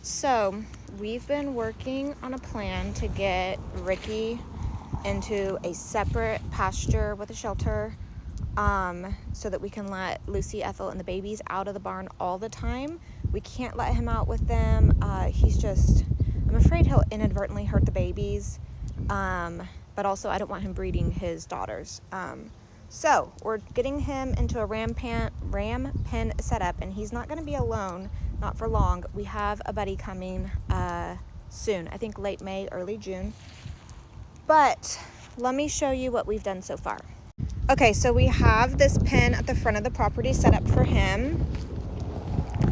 So we've been working on a plan to get Ricky into a separate pasture with a shelter, so that we can let Lucy, Ethel, and the babies out of the barn all the time. We can't let him out with them. I'm afraid he'll inadvertently hurt the babies, but also I don't want him breeding his daughters. So we're getting him into a ram pen setup, and he's not going to be alone, not for long. We have a buddy coming soon, I think late May, early June. But let me show you what we've done so far. Okay, so we have this pen at the front of the property set up for him.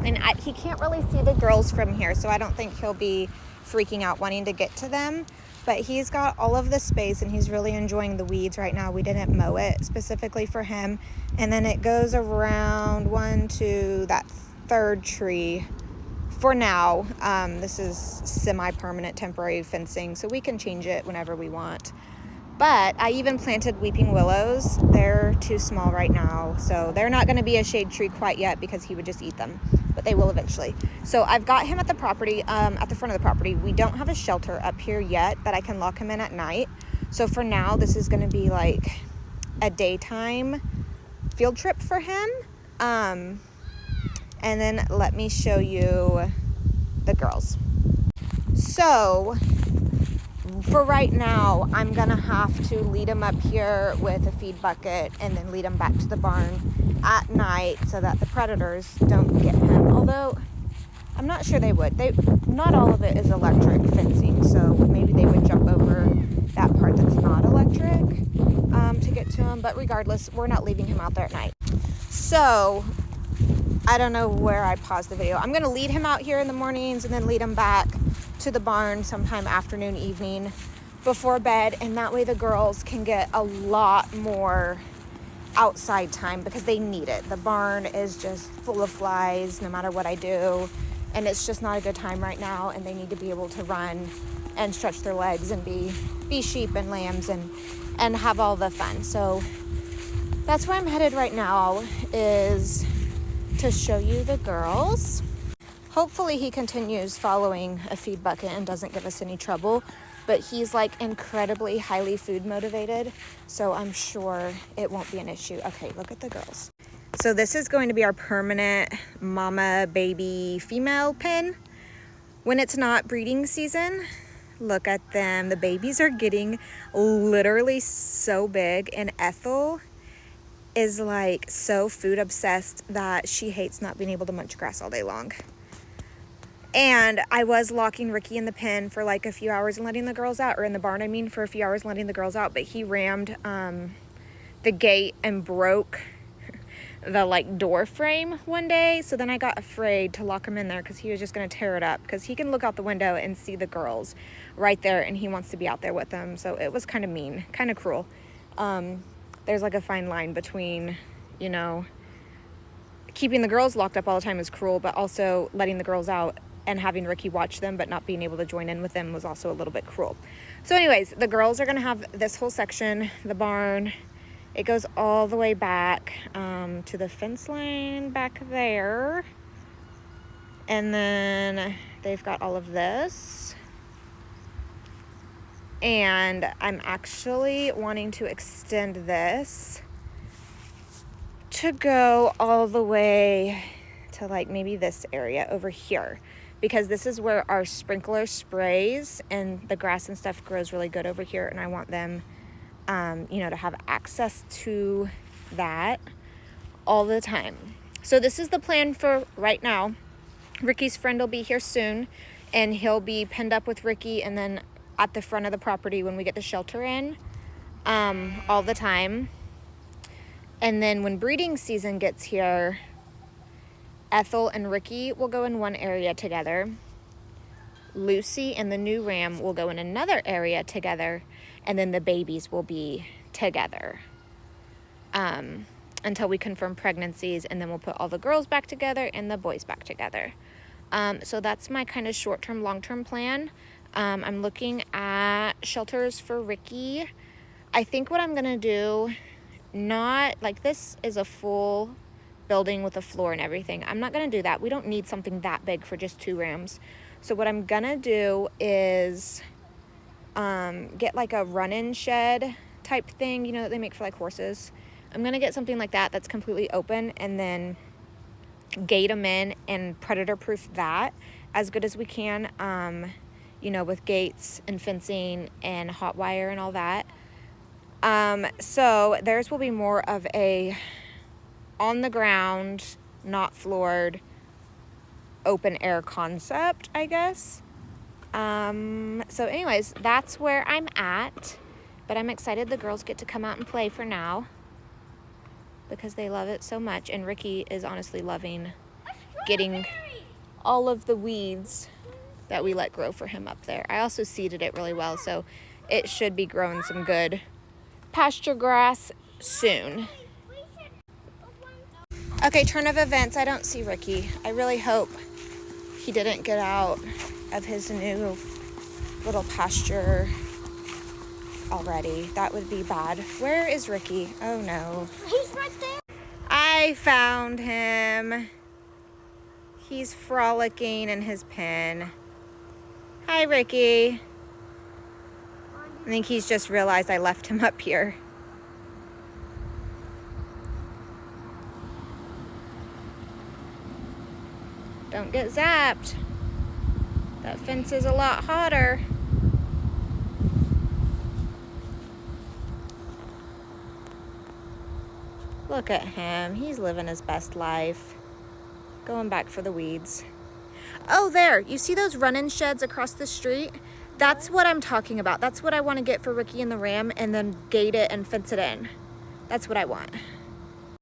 And he can't really see the girls from here, so I don't think he'll be freaking out wanting to get to them. But he's got all of the space, and he's really enjoying the weeds right now. We didn't mow it specifically for him. And then it goes around one to that third tree for now. This is semi-permanent temporary fencing, so we can change it whenever we want. But I even planted weeping willows. They're too small right now, so they're not going to be a shade tree quite yet because he would just eat them, but they will eventually. So I've got him at the property, at the front of the property. We don't have a shelter up here yet that I can lock him in at night. So for now, this is going to be like a daytime field trip for him. And then let me show you the girls. So for right now, I'm going to have to lead him up here with a feed bucket and then lead him back to the barn at night so that the predators don't get him. Although, I'm not sure they would. Not all of it is electric fencing, so maybe they would jump over that part that's not electric to get to him. But regardless, we're not leaving him out there at night. So, I don't know where I paused the video. I'm going to lead him out here in the mornings and then lead him back to the barn sometime afternoon, evening before bed, and that way the girls can get a lot more outside time because they need it. The barn is just full of flies no matter what I do, and it's just not a good time right now, and they need to be able to run and stretch their legs and be sheep and lambs and have all the fun. So that's where I'm headed right now, is to show you the girls. Hopefully he continues following a feed bucket and doesn't give us any trouble, but he's like incredibly highly food motivated, so I'm sure it won't be an issue. Okay, look at the girls. So this is going to be our permanent mama baby female pen. When it's not breeding season, look at them. The babies are getting literally so big, and Ethel is like so food obsessed that she hates not being able to munch grass all day long. And I was locking Ricky in the pen for like a few hours and letting the girls out, or in the barn, I mean, for a few hours and letting the girls out, but he rammed the gate and broke the like door frame one day. So then I got afraid to lock him in there because he was just going to tear it up, because he can look out the window and see the girls right there, and he wants to be out there with them. So it was kind of mean, kind of cruel. There's like a fine line between, you know, keeping the girls locked up all the time is cruel, but also letting the girls out and having Ricky watch them but not being able to join in with them was also a little bit cruel. So anyways, the girls are going to have this whole section, the barn. It goes all the way back to the fence line back there. And then they've got all of this. And I'm actually wanting to extend this to go all the way to like maybe this area over here, because this is where our sprinkler sprays and the grass and stuff grows really good over here, and I want them to have access to that all the time. So this is the plan for right now. Ricky's friend will be here soon, and he'll be penned up with Ricky and then at the front of the property when we get the shelter in all the time. And then when breeding season gets here, Ethel and Ricky will go in one area together. Lucy and the new ram will go in another area together, and then the babies will be together until we confirm pregnancies, and then we'll put all the girls back together and the boys back together. So that's my kind of short-term, long-term plan. I'm looking at shelters for Ricky. I think what I'm gonna do, not like this is a full building with a floor and everything. I'm not gonna do that. We don't need something that big for just 2 rams. So what I'm gonna do is get like a run-in shed type thing, you know, that they make for like horses. I'm gonna get something like that that's completely open, and then gate them in and predator proof that as good as we can, you know, with gates and fencing and hot wire and all that. So theirs will be more of a on the ground, not floored, open air concept, I guess. So anyways, that's where I'm at, but I'm excited the girls get to come out and play for now because they love it so much, and Ricky is honestly loving getting all of the weeds that we let grow for him up there. I also seeded it really well, so it should be growing some good pasture grass soon. Okay, turn of events. I don't see Ricky. I really hope he didn't get out of his new little pasture already. That would be bad. Where is Ricky? Oh no. He's right there. I found him. He's frolicking in his pen. Hi, Ricky. I think he's just realized I left him up here. Don't get zapped. That fence is a lot hotter. Look at him. He's living his best life. Going back for the weeds. Oh, there. You see those run-in sheds across the street? That's what I'm talking about. That's what I want to get for Ricky and the ram, and then gate it and fence it in. That's what I want.